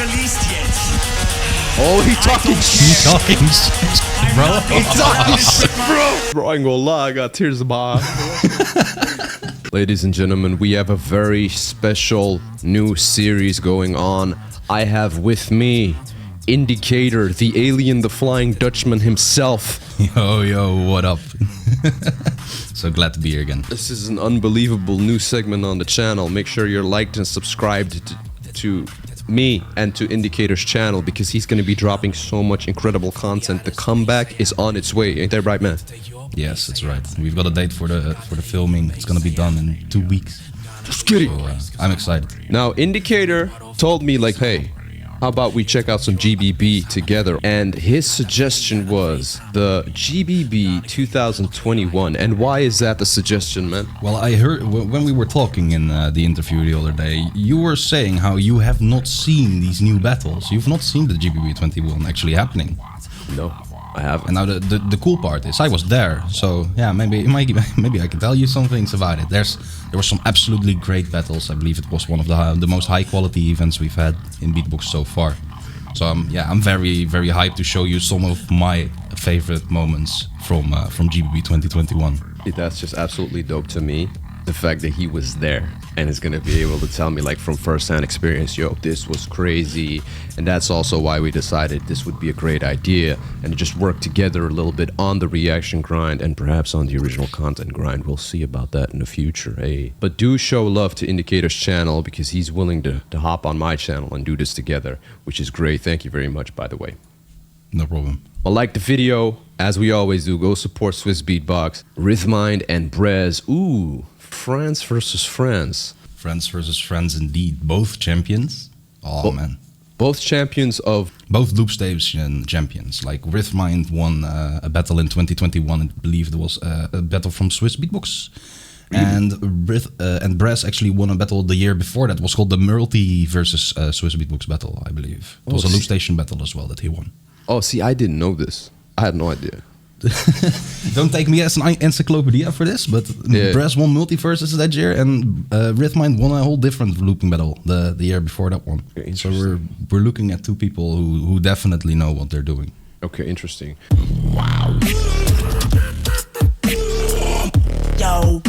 released yet. Oh, he talking shit. He talking shit, bro. He talking shit, bro. Bro, I ain't gonna lie, I got tears in my eyes. Ladies and gentlemen, we have a very special new series going on. I have with me Indicator, the alien, the Flying Dutchman himself. Yo, what up? So glad to be here again. This is an unbelievable new segment on the channel. Make sure you're liked and subscribed to me and to Indicator's channel because he's going to be dropping so much incredible content. The comeback is on its way. Ain't that right, man? Yes, that's right. We've got a date for the filming. It's gonna be done in 2 weeks. Just kidding. So, I'm excited. Now, Indicator told me like, hey, how about we check out some GBB together? And his suggestion was the GBB 2021. And why is that the suggestion, man? Well, I heard when we were talking in the interview the other day, you were saying how you have not seen these new battles. You've not seen the GBB21 actually happening. No, I haven't. And now the cool part is I was there, so yeah, maybe I can tell you some things about it. There were some absolutely great battles. I believe it was one of the most high quality events we've had in beatbox so far. So I'm very hyped to show you some of my favorite moments from GBB 2021. That's just absolutely dope to me. The fact that he was there and is going to be able to tell me like from first-hand experience, yo, this was crazy. And that's also why we decided this would be a great idea and just work together a little bit on the reaction grind and perhaps on the original content grind. We'll see about that in the future, eh? But do show love to Indicator's channel because he's willing to hop on my channel and do this together, which is great. Thank you very much, by the way. No problem. Well, like the video, as we always do, go support Swiss Beatbox, RYTHMIND and BREZ. Ooh, France versus France. France versus France indeed. Both champions. Oh, man. Both champions of... Both loop station champions. Like RYTHMIND won a battle in 2021. I believe there was a battle from Swiss Beatbox. And BREZ actually won a battle the year before that. It was called the Multi versus Swiss Beatbox battle, I believe. It was a loop station battle as well that he won. Oh, see, I didn't know this. I had no idea. Don't take me as an encyclopedia for this, but yeah. BREZ won multiverses that year, and RYTHMIND won a whole different looping battle the year before that one. Okay, so we're looking at two people who definitely know what they're doing. Okay, interesting. Wow. Yo.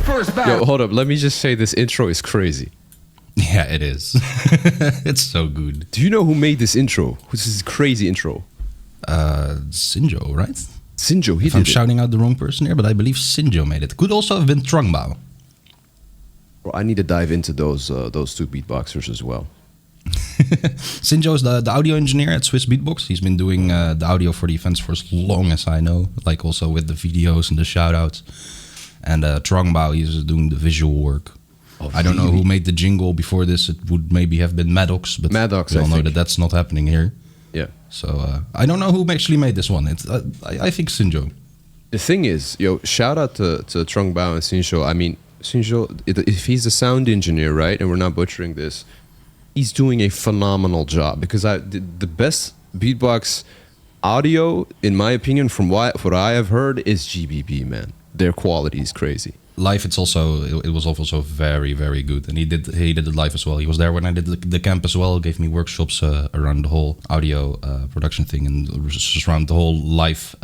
First battle. Yo, hold up. Let me just say this intro is crazy. Yeah, it is. It's so good. Do you know who made this intro? This is a crazy intro. Sinjo, right? Sinjo, he did I'm it. shouting out the wrong person here, but I believe Sinjo made it. Could also have been Trungbao. Well, I need to dive into those two beatboxers as well. Sinjo is the audio engineer at Swiss Beatbox. He's been doing the audio for the events for as long as I know, like also with the videos and the shoutouts. And Trungbao, he's doing the visual work. Oh, I don't know who made the jingle before this. It would maybe have been Maddox, but we all know that that's not happening here. Yeah. So I don't know who actually made this one. It's I think Sinjo. The thing is, yo, shout out to Trungbao and Sinjo. I mean, Sinjo, if he's a sound engineer, right, and we're not butchering this, he's doing a phenomenal job because the best beatbox audio, in my opinion, from what I have heard, is GBB, man. Their quality is crazy. Live, it was also very good, and he did it live as well. He was there when I did the camp as well. Gave me workshops around the whole audio production thing and just around the whole live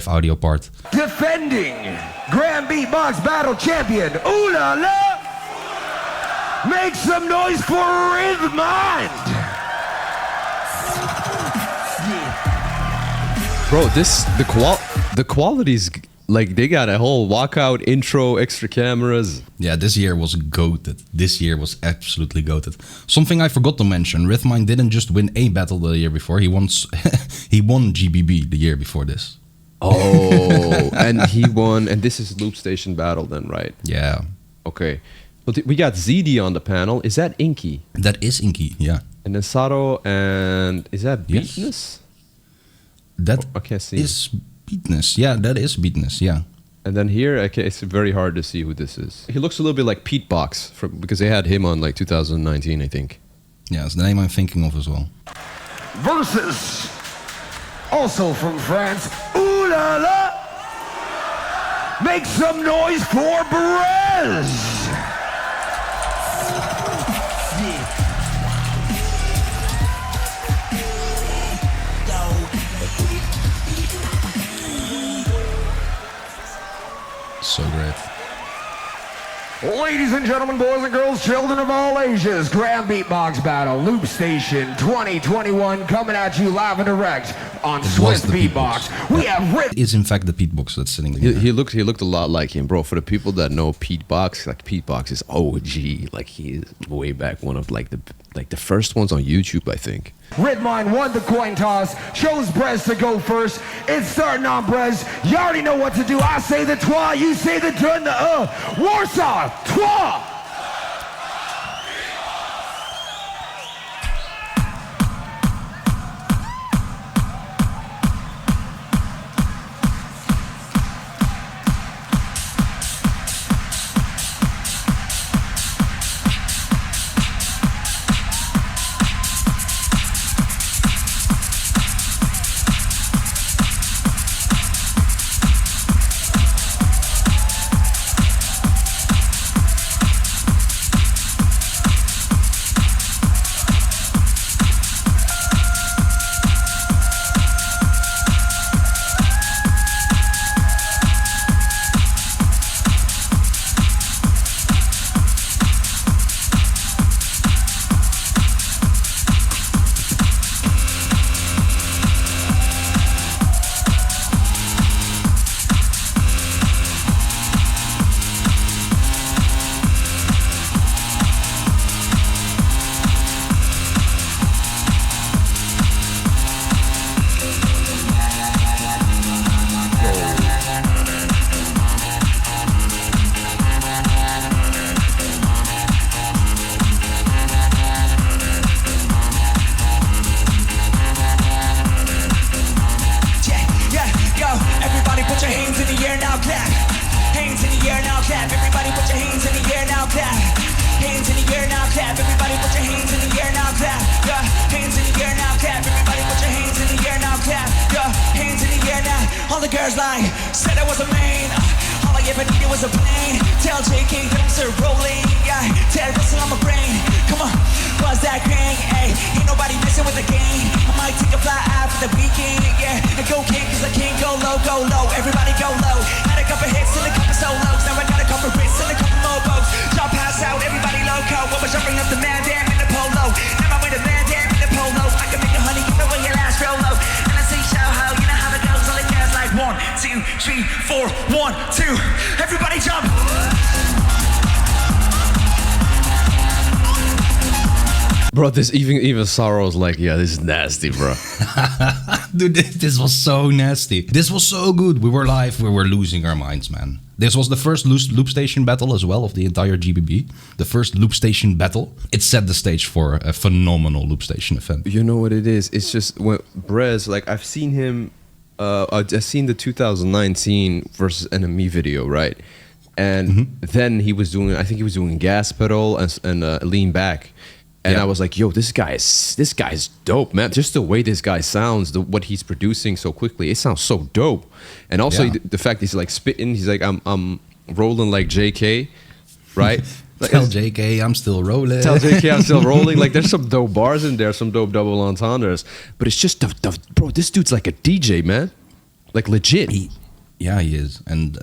audio part. Defending Grand Beatbox Battle Champion, ooh la la! Make some noise for RYTHMIND! Bro, the quality's. Like, they got a whole walkout intro, extra cameras. Yeah, this year was goated. This year was absolutely goated. Something I forgot to mention, RYTHMIND didn't just win a battle the year before. He won GBB the year before this. Oh, and he won, and this is Loop Station Battle then, right? Yeah. Okay. Well, we got ZD on the panel. Is that Inky? That is Inky, yeah. And then Sato, and is that Beatness? Yes. That I can't see. Is Beatness, yeah, that is Beatness, yeah. And then here, it's very hard to see who this is. He looks a little bit like Pete Box, because they had him on like 2019, I think. Yeah, it's the name I'm thinking of as well. Versus, also from France, ooh la la! Make some noise for BREZ! So great. Ladies and gentlemen, boys and girls, children of all ages, Grand Beatbox Battle, Loop Station 2021, coming at you live and direct on Swiss Beatbox. We have It is in fact the beatbox that's sitting there. He looked a lot like him, bro. For the people that know Pete Box, like Pete Box is OG. Like he is way back, one of like the first ones on YouTube, I think. RYTHMIND won the coin toss, chose BREZ to go first. It's starting on BREZ. You already know what to do. I say the twa, you say the dun, the Warsaw, twa! All the girls like, said I was a main. All I ever needed was a plane. Tell JK that I'm still rolling. Yeah, tell Russell I'm a brain. Come on, buzz that crank. Ayy, ain't nobody messing with the game. I might take a fly out for the weekend. Yeah, and go king, cause I can't go low, go low. Everybody go low. Had a couple hits and a couple solos. Now I got a couple hits and a couple more boats. Y'all pass out, everybody loco. What was jumping up the man damn in the polo? Now I'm with the man damn in the polo. I can make a honey give away your last Rolo. And I say show how, you know how it goes. All it does like 1, 2, 3, 4, 1, 2. Everybody jump. Bro, this even Sorrow's like, yeah, this is nasty, bro. Dude, this was so nasty. This was so good. We were live. We were losing our minds, man. This was the first loop station battle as well of the entire GBB. The first loop station battle. It set the stage for a phenomenal loop station event. You know what it is? It's just when BREZ, like I've seen him, I've seen the 2019 versus NME video, right? And then he was doing, I think he was doing gas pedal and lean back. And I was like, yo, this guy's dope, man. Just the way this guy sounds, what he's producing so quickly, it sounds so dope. And also the fact he's like spitting, he's like, I'm rolling like JK, right? Like, Tell JK I'm still rolling. Tell JK I'm still rolling. Like there's some dope bars in there, some dope double entendres. But it's just bro, this dude's like a DJ, man. Like legit. Yeah, he is, and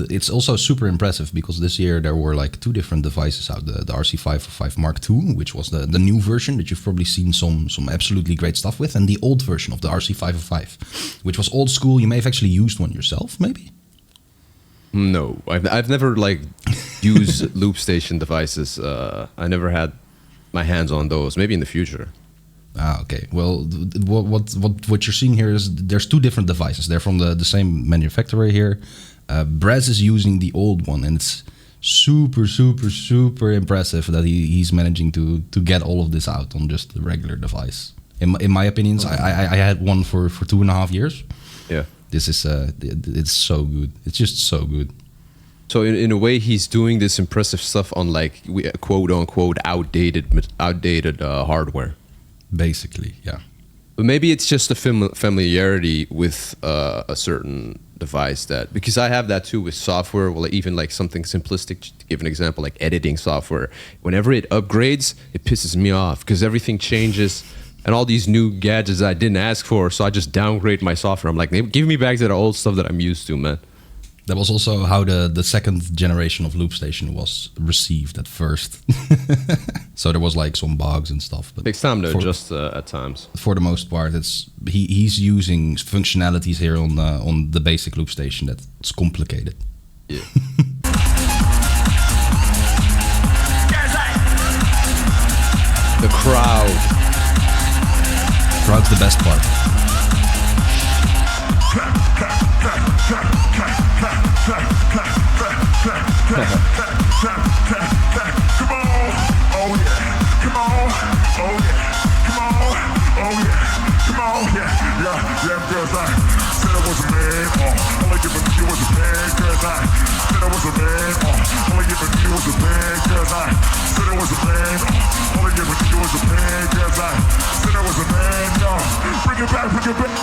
it's also super impressive because this year there were like 2 different devices out: the RC505 Mark II, which was the new version that you've probably seen some absolutely great stuff with, and the old version of the RC505, which was old school. You may have actually used one yourself, maybe. No, I've never like used loop station devices. I never had my hands on those. Maybe in the future. Ah, okay. Well, what you're seeing here is there's 2 different devices. They're from the same manufacturer here. BREZ is using the old one, and it's super impressive that he's managing to get all of this out on just the regular device. In my opinions, I had one for 2.5 years. Yeah. This is it's so good. It's just so good. So in a way, he's doing this impressive stuff on like quote unquote outdated hardware. Basically, yeah. But maybe it's just a familiarity with a certain device that, because I have that too with software, well, even like something simplistic, to give an example, like editing software. Whenever it upgrades, it pisses me off because everything changes and all these new gadgets I didn't ask for, so I just downgrade my software. I'm like, give me back to the old stuff that I'm used to, man. That was also how the second generation of Loop Station was received at first. So there was like some bugs and stuff. But Takes time to adjust at times. for the most part, he's using functionalities here on the basic Loop Station that's complicated. Yeah. The crowd. Crowd's the best part. Bring it back.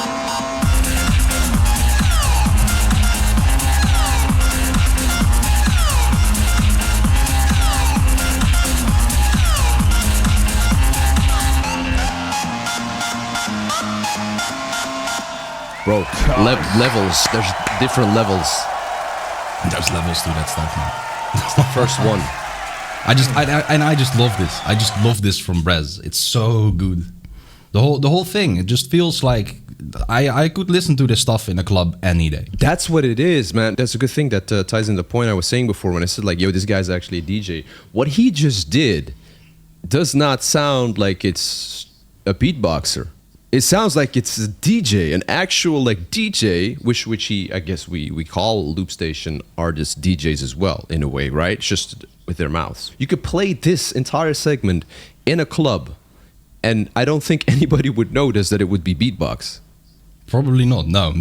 Bro, levels. There's different levels. There's levels to that stuff, man. It's the first one. I just love this. I just love this from BREZ. It's so good. The whole thing. It just feels like I could listen to this stuff in a club any day. That's what it is, man. That's a good thing that ties in the point I was saying before when I said like, yo, this guy's actually a DJ. What he just did does not sound like it's a beatboxer. It sounds like it's a DJ, an actual like DJ, which he, I guess we call Loop Station artists DJs as well, in a way, right? It's just with their mouths. You could play this entire segment in a club, and I don't think anybody would notice that it would be beatbox. Probably not, no.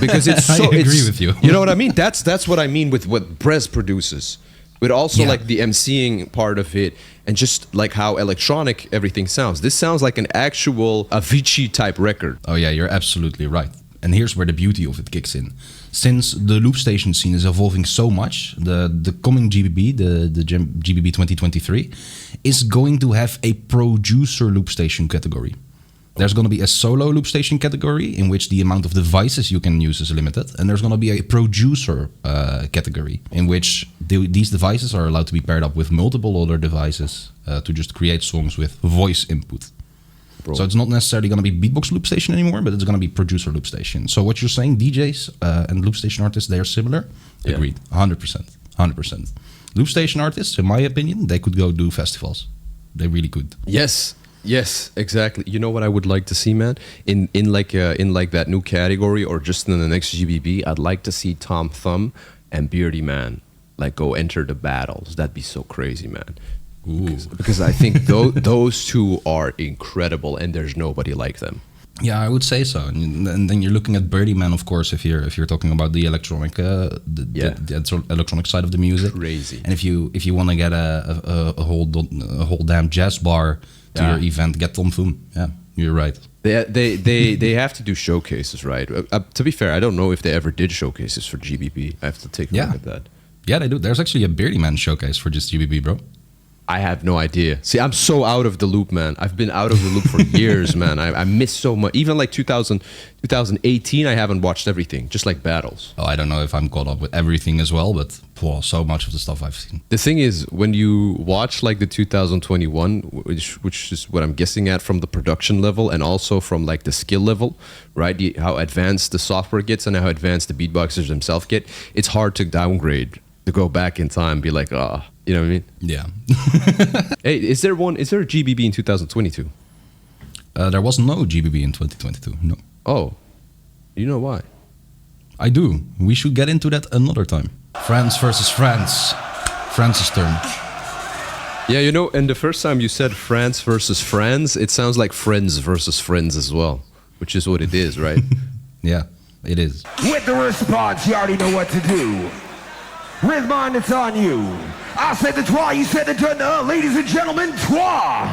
Because it's so... I agree with you. You know what I mean? That's what I mean with what BREZ produces. But also Yeah. like the MCing part of it, and just like how electronic everything sounds. This sounds like an actual Avicii type record. Oh yeah, you're absolutely right. And here's where the beauty of it kicks in. Since the Loop Station scene is evolving so much, the coming GBB, the GBB 2023, is going to have a producer Loop Station category. There's going to be a solo Loop Station category in which the amount of devices you can use is limited. And there's going to be a producer category in which these devices are allowed to be paired up with multiple other devices to just create songs with voice input. Bro. So it's not necessarily going to be beatbox Loop Station anymore, but it's going to be producer Loop Station. So what you're saying, DJs and Loop Station artists, they are similar? Yeah. Agreed, 100%. 100%. Loop Station artists, in my opinion, they could go do festivals. They really could. Yes, exactly. You know what I would like to see, man? In like that new category, or just in the next GBB, I'd like to see Tom Thumb and Beardy Man like go enter the battles. That'd be so crazy, man. Ooh. Because I think those two are incredible, and there's nobody like them. Yeah, I would say so. And then you're looking at Birdie Man, of course, if you're talking about the electronic, the electronic side of the music. Crazy. And if you want to get a whole damn jazz bar to your event, get Tom Thum. Yeah, you're right. They have to do showcases, right? To be fair, I don't know if they ever did showcases for GBB. I have to take a look at that. Yeah, they do. There's actually a Beardy Man showcase for just GBB, bro. I have no idea. See, I'm so out of the loop, man. I've been out of the loop for years, man. I miss so much. Even like 2018, I haven't watched everything, just like battles. Oh, I don't know if I'm caught up with everything as well, but so much of the stuff I've seen. The thing is, when you watch like the 2021, which is what I'm guessing at from the production level and also from like the skill level, right? How advanced the software gets and how advanced the beatboxers themselves get, it's hard to downgrade, to go back in time and be like, you know what I mean? Yeah. Hey, is there a GBB in 2022? There was no GBB in 2022, no. Oh, you know why? I do. We should get into that another time. France versus France. France's turn. Yeah, you know, and the first time you said France versus friends, it sounds like friends versus friends as well, which is what it is, right? Yeah, it is. With the response, you already know what to do. RYTHMIND, it's on you. I said the trois, you said the dun. Ladies and gentlemen, trois.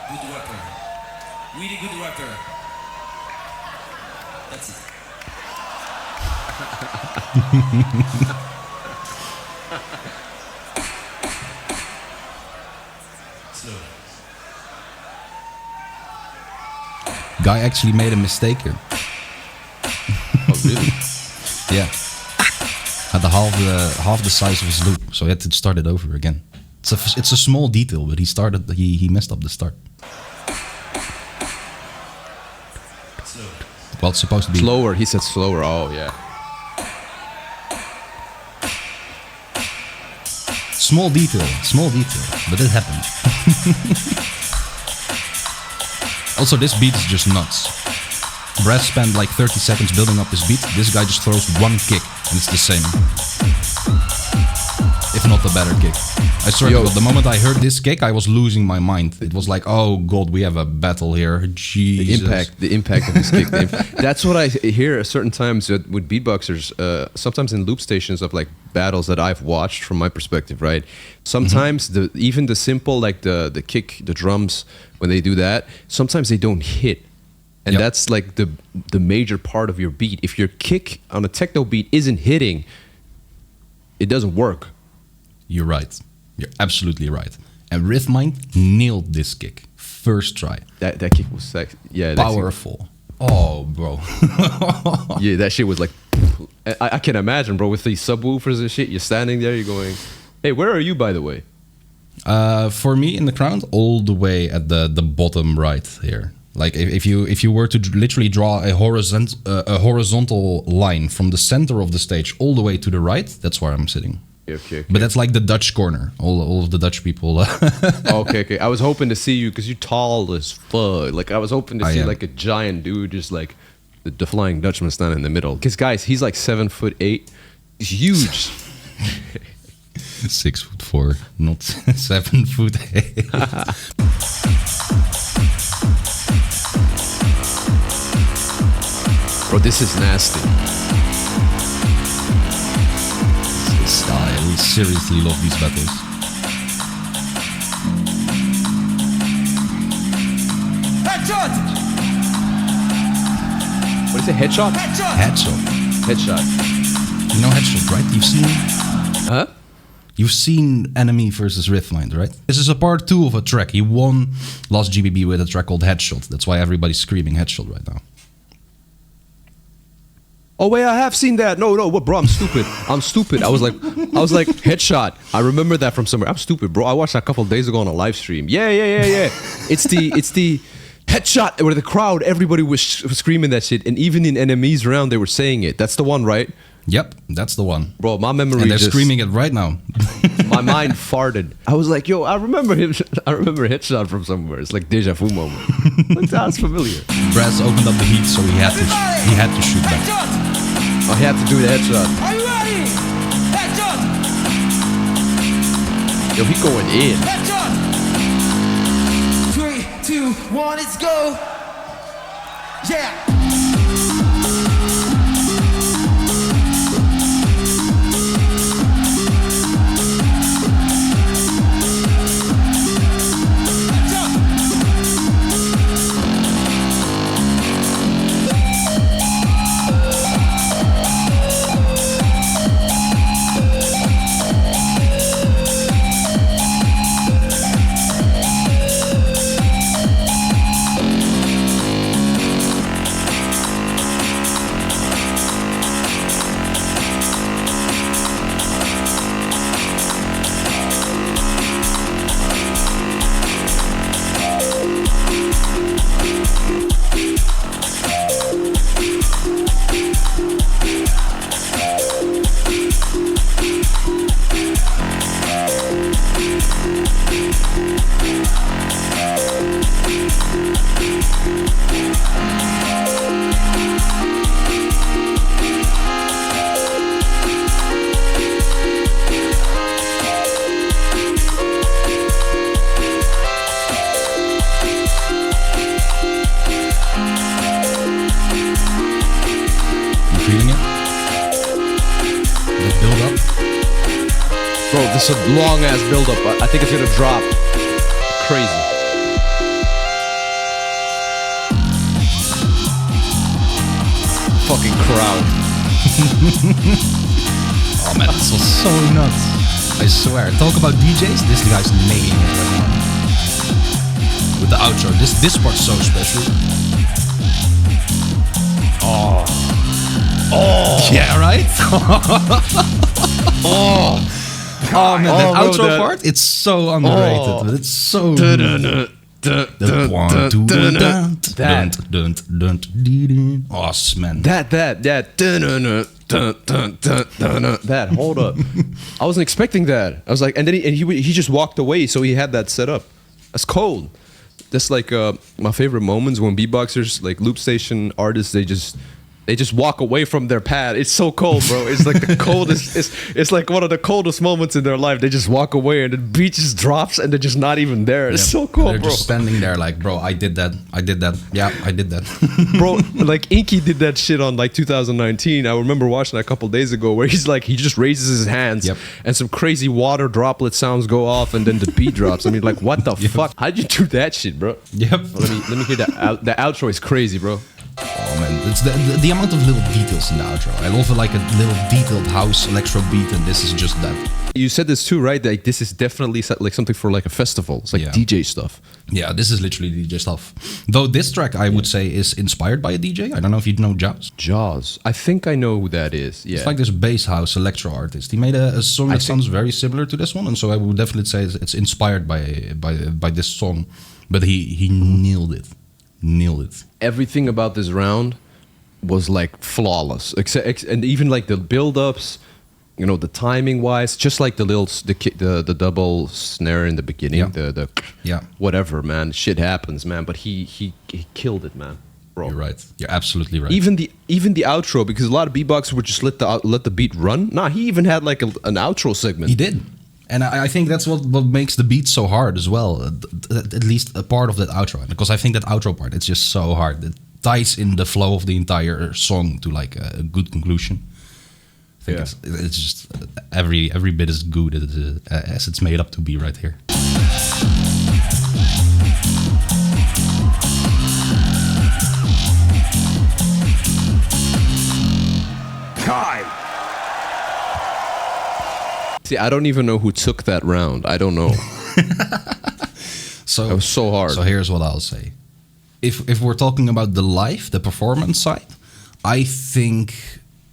Good rapper. Really good rapper. That's it. Slow. Guy actually made a mistake here. really? Yeah. Had the half the size of his loop, so he had to start it over again. It's a small detail, but he messed up the start. Well, it's supposed to be Slower. He said slower. Oh yeah. small detail, but it happened. Also, this beat is just nuts. BREZ spent like 30 seconds building up this beat. This guy just throws one kick, and it's the same. If not a better kick. I swear to God, the moment I heard this kick, I was losing my mind. It was like, oh God, we have a battle here. Jesus. The impact of this kick. That's what I hear at certain times with beatboxers. Sometimes in loop stations of like battles that I've watched from my perspective, right? Sometimes even the simple, like the kick, the drums, when they do that, sometimes they don't hit. And that's like the major part of your beat. If your kick on a techno beat isn't hitting, it doesn't work. You're right. You're absolutely right. And RYTHMIND nailed this kick. First try. That kick was sexy. Yeah, powerful. Oh, bro. Yeah, that shit was like... I can imagine, bro, with these subwoofers and shit. You're standing there, you're going... Hey, where are you, by the way? For me, in the crowd, all the way at the bottom right here. Like if you were to literally draw a horizontal line from the center of the stage all the way to the right, that's where I'm sitting. Okay. But that's like the Dutch corner. All of the Dutch people. Okay. I was hoping to see you because you're tall as fuck. Like I was hoping to see like a giant dude, just like the Flying Dutchman standing in the middle. Because guys, he's like 7'8". He's huge. 6'4", not 7'8". Bro, this is nasty. I seriously love these battles. Headshot! What is it? Headshot? Headshot. You know Headshot, right? You've seen... Huh? You've seen Enemy versus RYTHMIND, right? This is a part 2 of a track. He won last GBB with a track called Headshot. That's why everybody's screaming Headshot right now. Oh wait, I have seen that. No, what, bro? I'm stupid. I was like, Headshot. I remember that from somewhere. I'm stupid, bro. I watched that a couple of days ago on a live stream. Yeah. It's the Headshot where the crowd, everybody was screaming that shit, and even in enemies around, they were saying it. That's the one, right? Yep, that's the one. Bro, my memory. And they're screaming it right now. My mind farted. I was like, yo, I remember Headshot from somewhere. It's like deja vu moment. Like, that's familiar. BREZ opened up the heat, so he had to shoot back. Oh, he had to do the headshot. Are you ready? Headshot! Yo, he going in. Headshot! 3, 2, 1, let's go! Yeah! Bro, this is a long ass build up. I think it's gonna drop. Crazy. Fucking crowd. Oh man, this was so nuts. I swear. Talk about DJs, this guy's nailing it right now. With the outro, this part's so special. Oh. Yeah, right? Oh man, that bro, outro that- part, it's so underrated, but it's so good. The 1, 2, oh man. That hold up. I wasn't expecting that. I was like, and then he just walked away, so he had that set up. That's cold. That's like my favorite moments when beatboxers, like loop station artists, they just walk away from their pad. It's so cold, bro. It's like the coldest. It's like one of the coldest moments in their life. They just walk away and the beat just drops and they're just not even there. It's so cold, They're bro. just standing there like, bro, I did that. Yeah, I did that. Bro, like Inky did that shit on like 2019. I remember watching that a couple days ago where he's like, he just raises his hands and some crazy water droplet sounds go off and then the beat drops. I mean, like, what the fuck? How'd you do that shit, bro? Yep. Let me hear that. The outro is crazy, bro. Oh man, it's the amount of little details in the outro. I love like a little detailed house electro beat, and this is just that. You said this too, right? Like this is definitely like something for like a festival. It's like DJ stuff. Yeah, this is literally DJ stuff. Though this track, I would say, is inspired by a DJ. I don't know if you know Jaws. Jaws. I think I know who that is. Yeah. It's like this bass house electro artist. He made a song that sounds very similar to this one, and so I would definitely say it's inspired by this song. But he nailed it. Nailed it. Everything about this round was like flawless, and even like the build-ups, you know, the timing wise, just like the double snare in the beginning, the whatever, man, shit happens, man. But he killed it, man, bro. You're right. You're absolutely right. Even the outro, because a lot of beatboxers would just let the beat run. Nah, he even had like an outro segment. He did. And I think that's what makes the beat so hard as well. At least a part of that outro. Because I think that outro part, it's just so hard. It ties in the flow of the entire song to like a good conclusion. I think it's just every bit as good as it's made up to be right here. Time. See, I don't even know who took that round. I don't know. So it was so hard. So here's what I'll say. If we're talking about the live, the performance side, I think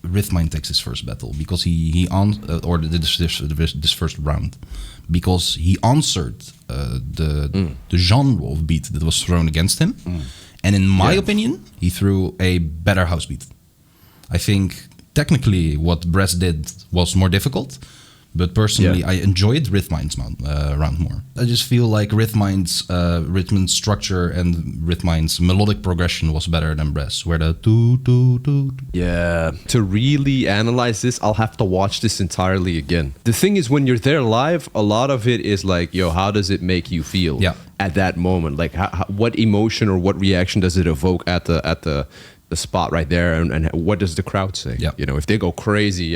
RYTHMIND takes his first battle because this first round, because he answered the genre of beat that was thrown against him, and in my opinion, he threw a better house beat. I think technically what BREZ did was more difficult. But personally, I enjoyed RYTHMIND's round more. I just feel like RYTHMIND's rhythm structure and RYTHMIND's melodic progression was better than BREZ, where the do. Yeah. To really analyze this, I'll have to watch this entirely again. The thing is, when you're there live, a lot of it is like, yo, how does it make you feel at that moment? Like, what emotion or what reaction does it evoke at the spot right there, and what does the crowd say? You know, if they go crazy,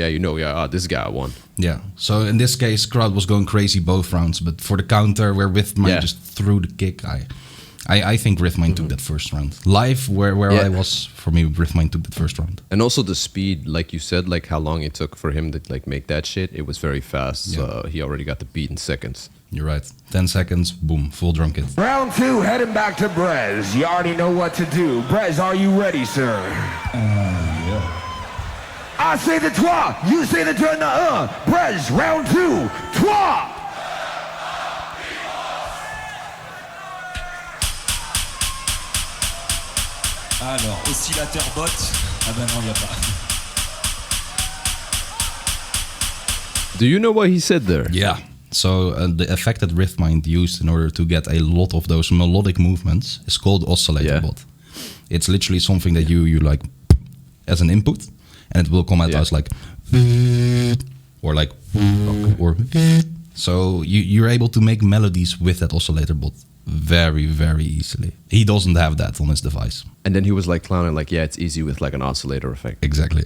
this guy won. Yeah. So in this case, crowd was going crazy both rounds, but for the counter where RYTHMIND just threw the kick, I think RYTHMIND took that first round. Live, where I was, for me, RYTHMIND took that first round. And also the speed, like you said, like how long it took for him to like make that shit. It was very fast. He already got the beat in seconds. You're right. 10 seconds, boom, full drum kit. Round 2, heading back to BREZ. You already know what to do. BREZ, are you ready, sir? Yeah. I say the trois, you say the turn the BREZ, round 2, trois! Alors, oscillateur bot. Ah ben non, il n'y a pas. Do you know what he said there? Yeah. So the effect that RYTHMIND used in order to get a lot of those melodic movements is called oscillator bot. It's literally something that you like as an input, and it will come out as like or like or so you're able to make melodies with that oscillator bot very, very easily. He doesn't have that on his device. And then he was like clowning, like, yeah, it's easy with like an oscillator effect. Exactly.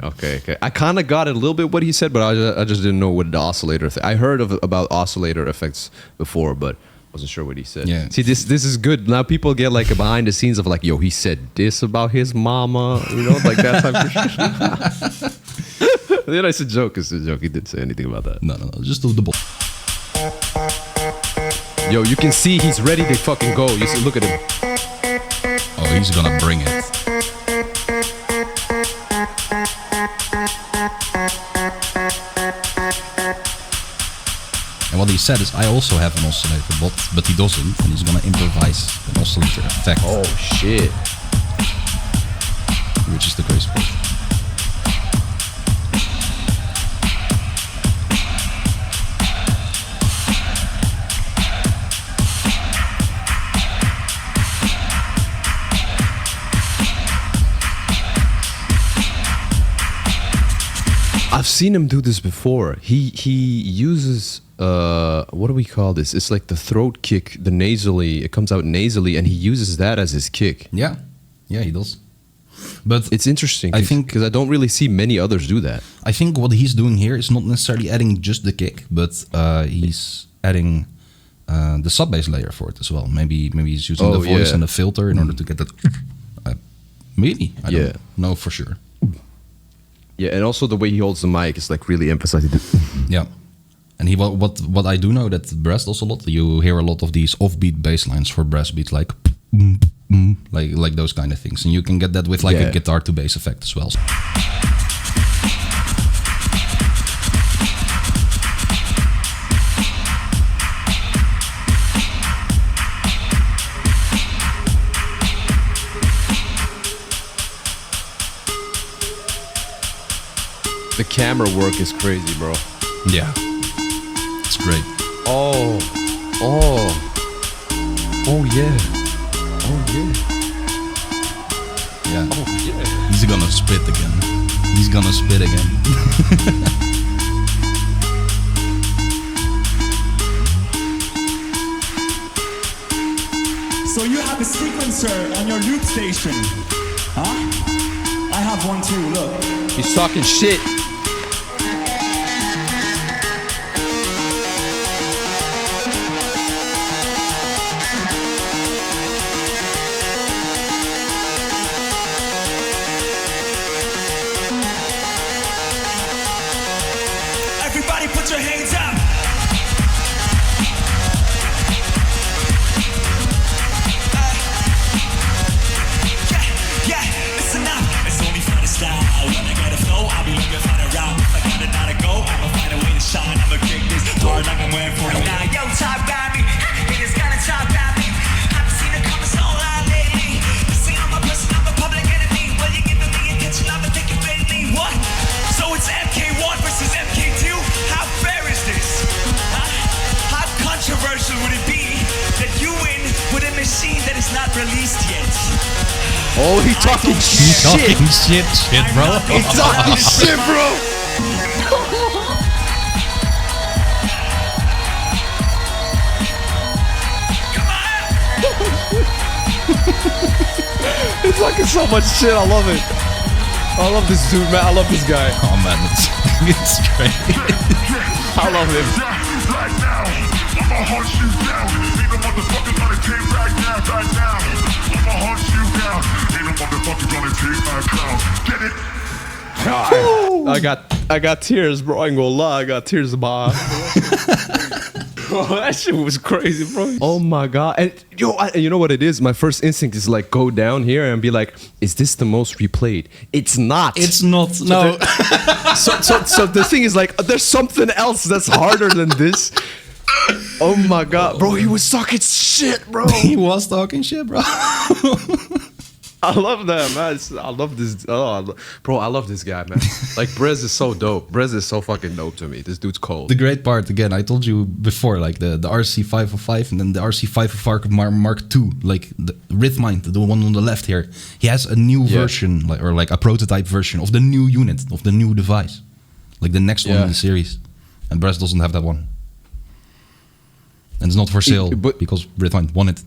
Okay. I kind of got it a little bit what he said, but I just didn't know what the oscillator. I heard about oscillator effects before, but wasn't sure what he said. Yeah. See, this is good. Now people get like a behind the scenes of like, yo, he said this about his mama, you know, like that type of shit. Then I said joke. It's a joke. He didn't say anything about that. No. Just the ball. Yo, you can see he's ready to fucking go. You see, look at him. Oh, he's gonna bring it. And what he said is, I also have an oscillator, but he doesn't, and he's gonna improvise an oscillator effect. Oh shit. Which is the crazy part. I've seen him do this before. He uses what do we call this? It's like the throat kick, the nasally. It comes out nasally, and he uses that as his kick. Yeah, he does. But It's interesting. I think because I don't really see many others do that. I think what he's doing here is not necessarily adding just the kick, but he's adding the sub bass layer for it as well. Maybe he's using the voice and the filter in order to get that. Maybe I don't know for sure. Yeah, and also the way he holds the mic is like really emphasizing. Yeah, and what I do know that BREZ does a lot. You hear a lot of these offbeat bass lines for BREZ beats, like like those kind of things, and you can get that with like a guitar to bass effect as well. The camera work is crazy, bro. Yeah, it's great. Oh yeah. Yeah. Oh yeah. He's gonna spit again. So you have a sequencer on your loop station, huh? I have one too, look. He's talking shit. Everybody put your hands up. Yeah, listen up. It's only fun to style. When I get a flow, I'll be looking for the route. If I got it how to go, I'ma find a way to shine. I'ma kick this hard like I'm wearing 49. Yo, top got me. It is kinda top got me. Haven't seen it coming so loud lately. This ain't on my person, I'm a public enemy. Well, you giving me attention, I'ma take it lately. What? So it's MK1 versus MK2? How fair is this? How controversial would it be that you win with a machine that is not released yet? Oh, he talking shit. Shit, bro. He talking shit, bro. He's talking so much shit. I love it. I love this dude, man. I love this guy. Oh man, it's great. I love him. Right now, I'ma hunt you down. Ain't no motherfucker gonna take right now. I'ma hunt you down. Ain't no motherfucker gonna take my crown. Get it? I got tears, bro. I ain't gonna lie. I got tears in my eyes. Bro, that shit was crazy, bro. Oh my god. And you know what it is? My first instinct is like go down here and be like, is this the most replayed? It's not. It's not. No. So the thing is like, there's something else that's harder than this. Oh my god, bro, he was talking shit, bro. He was talking shit, bro. I love that, man. I love this. Bro, I love this guy, man. Like, BREZ is so dope. BREZ is so fucking dope to me. This dude's cold. The great part, again, I told you before, like the RC505 and then the RC505 Mark II, like the RYTHMIND, the one on the left here. He has a new version, like a prototype version of the new unit, of the new device. Like the next one in the series. And BREZ doesn't have that one. And it's not for sale because RYTHMIND won it.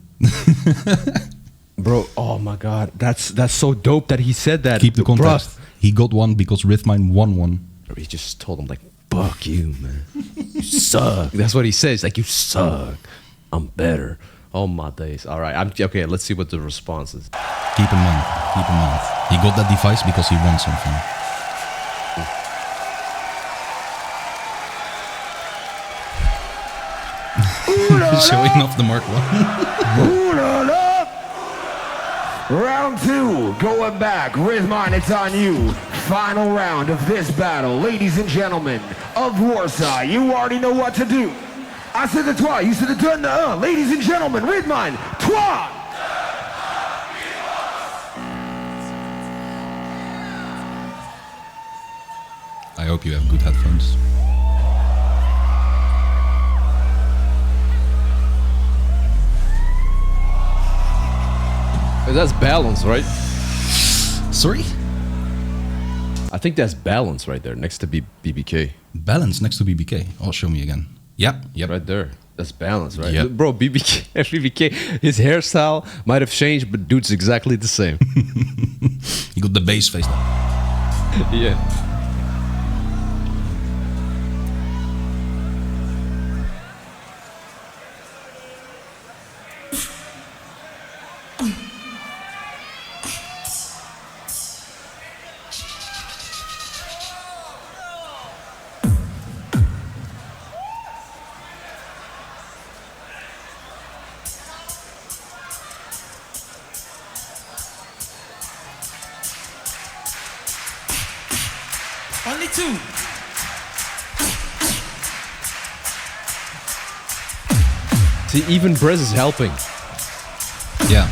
Bro, oh my god, that's so dope that he said that. Keep the context. Bruh. He got one because RYTHMIND won one. He just told him like, "Fuck you, man. You suck." That's what he says. Like, you suck. I'm better. Oh my days. All right, okay. Let's see what the response is. Keep in mind. He got that device because he won something. Showing off the Mark I. Round 2, going back. RYTHMIND, it's on you. Final round of this battle. Ladies and gentlemen of Warsaw, you already know what to do. I said the twa, you said the dun, the Ladies and gentlemen, RYTHMIND, twa! I hope you have good headphones. That's balance, right? Sorry? I think that's balance right there, next to BBK. Balance next to BBK. Oh, show me again. Yeah, yep. Right there. That's balance, right? Yep. Bro, BBK, his hairstyle might have changed, but dude's exactly the same. You got the bass face now. Yeah. Only 2. See, even BREZ is helping. Yeah.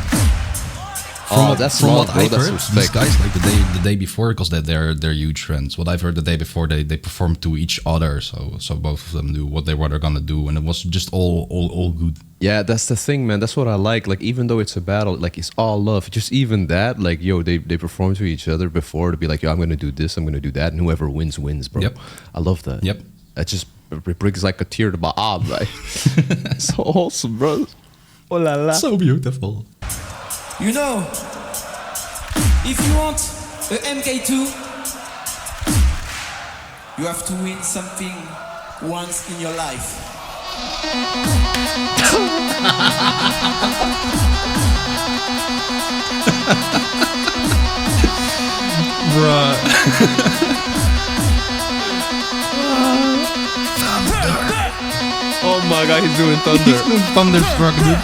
That's from smart, what bro. I've That's heard, respect. these guys like the day before, because they're huge friends. What I've heard the day before, they performed to each other, so both of them knew what they were gonna do, and it was just all good. Yeah, that's the thing, man. That's what I like. Like, even though it's a battle, like, it's all love. Just even that, like, yo, they perform to each other before to be like, yo, I'm gonna do this, I'm gonna do that, and whoever wins, wins, bro. Yep. I love that. Yep. That just brings like a tear to my eye, like. So awesome, bro. Oh la la. So beautiful. You know, if you want a MK2, you have to win something once in your life. Bruh. Oh my god, he's doing thunder. Thunderstruck, dude.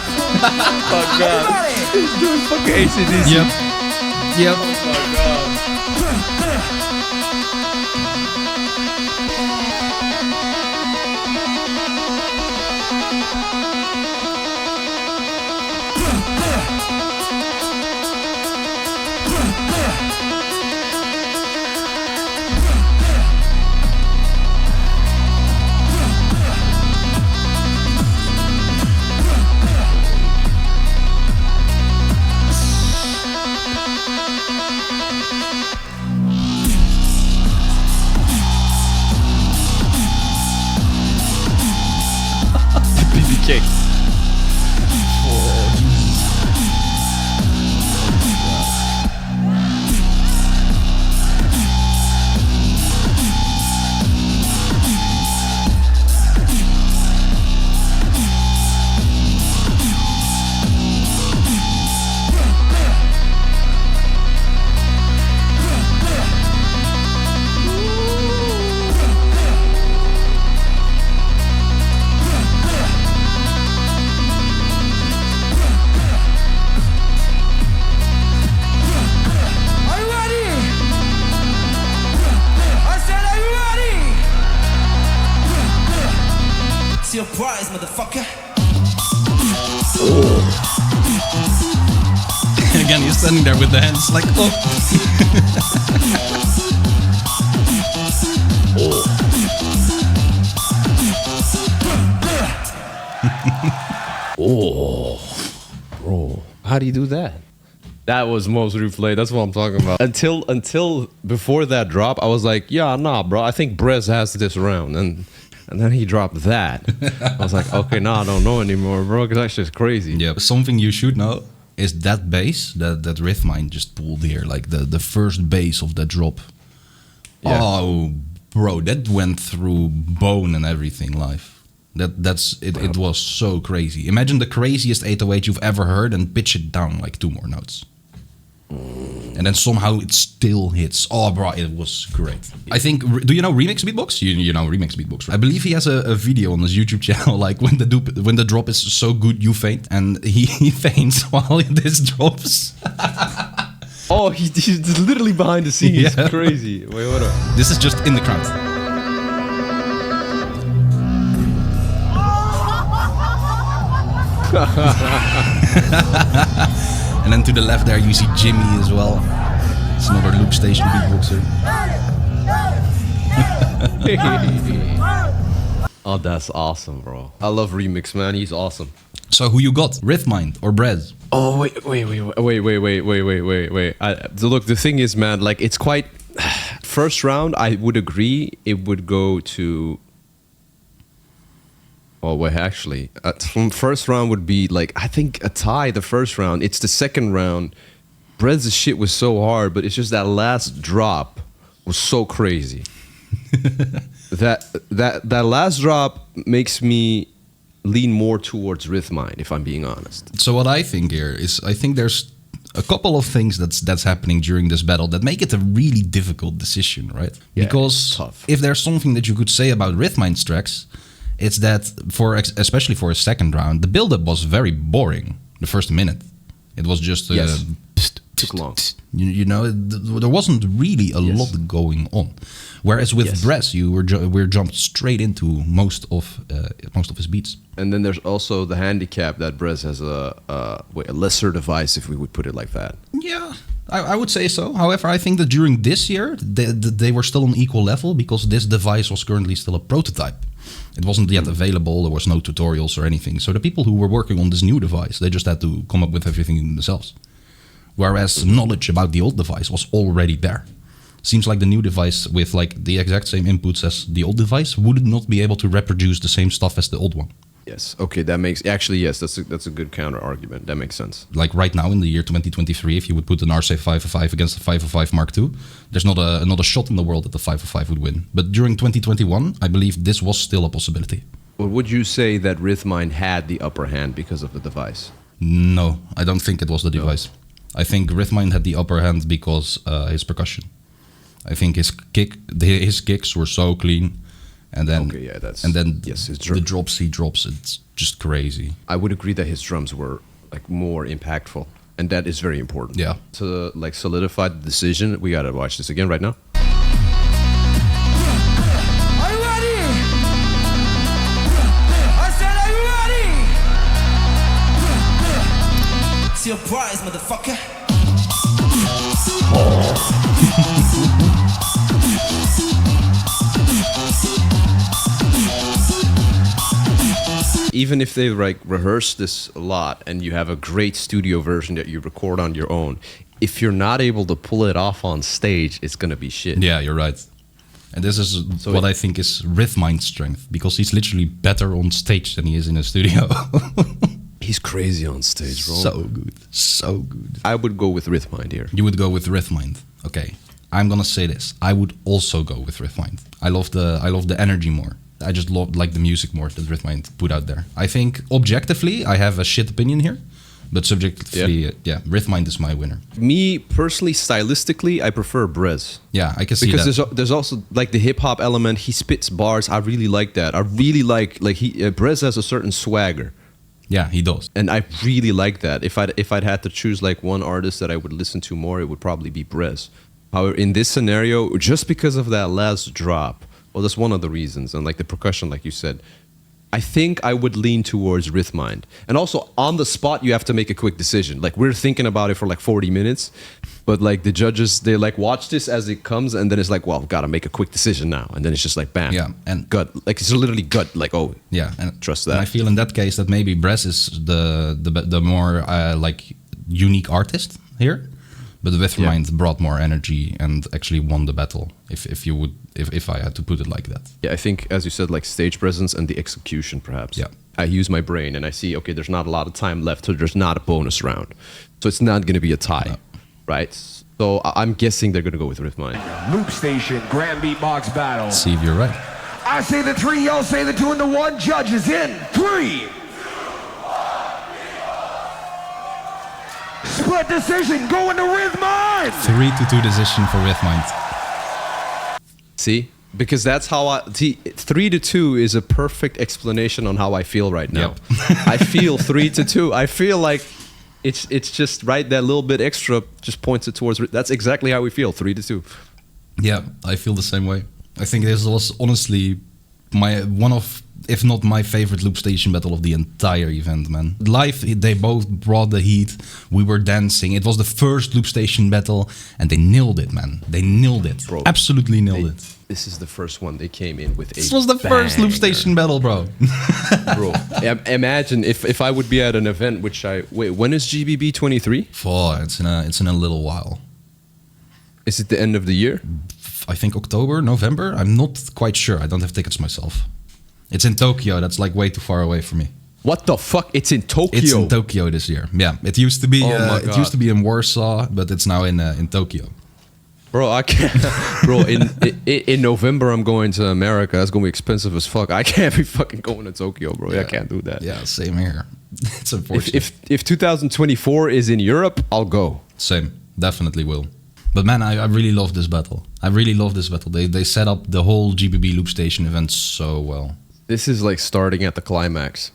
Oh god. He's doing fucking ACDC. Yep. Yep. Oh my god. BBK. Are you ready? I said, are you ready? It's your prize, motherfucker. Again, you're standing there with the hands like, oh. Bro, how do you do that? That was most replay. That's what I'm talking about. Until before that drop, I was like, yeah, nah, bro. I think BREZ has this round, and then he dropped that. I was like, okay, nah, I don't know anymore, bro. Because that's just crazy. Yeah, but something you should know is that bass that RYTHMIND just pulled here, like the first bass of that drop. Yeah. Oh, bro, that went through bone and everything live. That's it. It was so crazy. Imagine the craziest 808 you've ever heard and pitch it down like 2 more notes. And then somehow it still hits. Oh, bro, it was great. I think, do you know Remix Beatbox? You know Remix Beatbox, right? I believe he has a video on his YouTube channel, like when the drop is so good, you faint. And he faints while this drops. Oh, he's literally behind the scenes. Yeah. Crazy. Wait, hold on. This is just in the crowd. And then to the left there you see Jimmy as well. It's another loop station beatboxer. Oh, that's awesome, bro. I love Remix, man. He's awesome. So who you got? RYTHMIND or BREZ? Oh, wait. Look, the thing is, man, like, it's quite... First round, I would agree it would go to... Oh, wait, actually, from first round would be, like, I think a tie the first round. It's the second round. BREZ's shit was so hard, but it's just that last drop was so crazy. that last drop makes me lean more towards RYTHMIND, if I'm being honest. So what I think here is, I think there's a couple of things that's happening during this battle that make it a really difficult decision, right? Yeah, because tough. if there's something that you could say about RYTHMIND's tracks, it's that especially for a second round, the build-up was very boring. The first minute, it was just Yes. Took long. You know, there wasn't really a lot going on. Whereas with Yes. BREZ, we're jumped straight into most of his beats. And then there's also the handicap that BREZ has a lesser device, if we would put it like that. Yeah, I would say so. However, I think that during this year, they were still on equal level because this device was currently still a prototype. It wasn't yet available, there was no tutorials or anything. So the people who were working on this new device, they just had to come up with everything themselves. Whereas knowledge about the old device was already there. Seems like the new device with like the exact same inputs as the old device would not be able to reproduce the same stuff as the old one. Yes. Okay, that makes... Actually, yes, that's a good counter argument. That makes sense. Like right now in the year 2023, if you would put an RC505 against a 505 Mark II, there's not a shot in the world that the 505 would win. But during 2021, I believe this was still a possibility. Well, would you say that RYTHMIND had the upper hand because of the device? No, I don't think it was the device. I think RYTHMIND had the upper hand because his percussion. I think his kicks were so clean. And then, Okay, yeah, that's... and then yes, his the drops he drops, it's just crazy. I would agree that his drums were like more impactful, and that is very important. Yeah. To like solidify the decision, we gotta watch this again right now. Are you ready? I said, are you ready? It's your prize, motherfucker. Even if they like rehearse this a lot and you have a great studio version that you record on your own, if you're not able to pull it off on stage, it's gonna be shit. Yeah, you're right. And this is what I think is RYTHMIND's strength, because he's literally better on stage than he is in a studio. He's crazy on stage, bro. So good, so good. I would go with RYTHMIND here. You would go with RYTHMIND. Okay, I'm gonna say this. I would also go with RYTHMIND. I love the energy more. I just like the music more that RYTHMIND put out there. I think objectively, I have a shit opinion here, but subjectively, yeah, RYTHMIND is my winner. Me personally, stylistically, I prefer BREZ. Yeah, I can see Because that. there's also like the hip hop element. He spits bars. I really like that. I really like BREZ has a certain swagger. Yeah, he does. And I really like that. If I'd had to choose like one artist that I would listen to more, it would probably be BREZ. However, in this scenario, just because of that last drop, well, that's one of the reasons. And like the percussion, like you said, I think I would lean towards RYTHMIND. And also on the spot, you have to make a quick decision. Like we're thinking about it for like 40 minutes, but like the judges, they like watch this as it comes, and then it's like, well, gotta make a quick decision now. And then it's just like, bam, Yeah, and gut. Like it's literally gut. Like, oh, yeah, and trust And I that. feel in that case that maybe BREZ is the more like unique artist here, but RYTHMIND brought more energy and actually won the battle. If I had to put it like that. Yeah, I think, as you said, like stage presence and the execution, perhaps. Yeah. I use my brain and I see, okay, there's not a lot of time left, so there's not a bonus round. So it's not going to be a tie, right? So I'm guessing they're going to go with RYTHMIND. Loop Station, Grand Beatbox Battle. See if you're right. I say the 3, y'all say the 2 and the 1. Judges in 3. split decision going to RYTHMIND. 3-2 decision for RYTHMIND. See? Because that's how I... See, 3-2 is a perfect explanation on how I feel right now. Yep. I feel 3-2. I feel like it's just right, that little bit extra just points it towards... That's exactly how we feel, 3-2. Yeah, I feel the same way. I think this was honestly one of, if not my favorite loop station battle of the entire event, man. Live, they both brought the heat. We were dancing. It was the first loop station battle, and they nailed it, man. They nailed it. Bro, absolutely nailed it. This is the first one they came in with. This was the first loop station battle, bro. Bro, imagine if I would be at an event, which wait, when is GBB23? It's in a little while. Is it the end of the year? I think October, November. I'm not quite sure. I don't have tickets myself. It's in Tokyo. That's like way too far away for me. What the fuck? It's in Tokyo. It's in Tokyo this year. Yeah, it used to be. Oh my it God. used to be in Warsaw, but it's now in Tokyo. Bro, I can't. Bro, in November I'm going to America. That's gonna be expensive as fuck. I can't be fucking going to Tokyo, bro. Yeah. I can't do that. Yeah, same here. It's unfortunate. If 2024 is in Europe, I'll go. Same, definitely will. But man, I really love this battle. I really love this battle. They set up the whole GBB loop station event so well. This is like starting at the climax.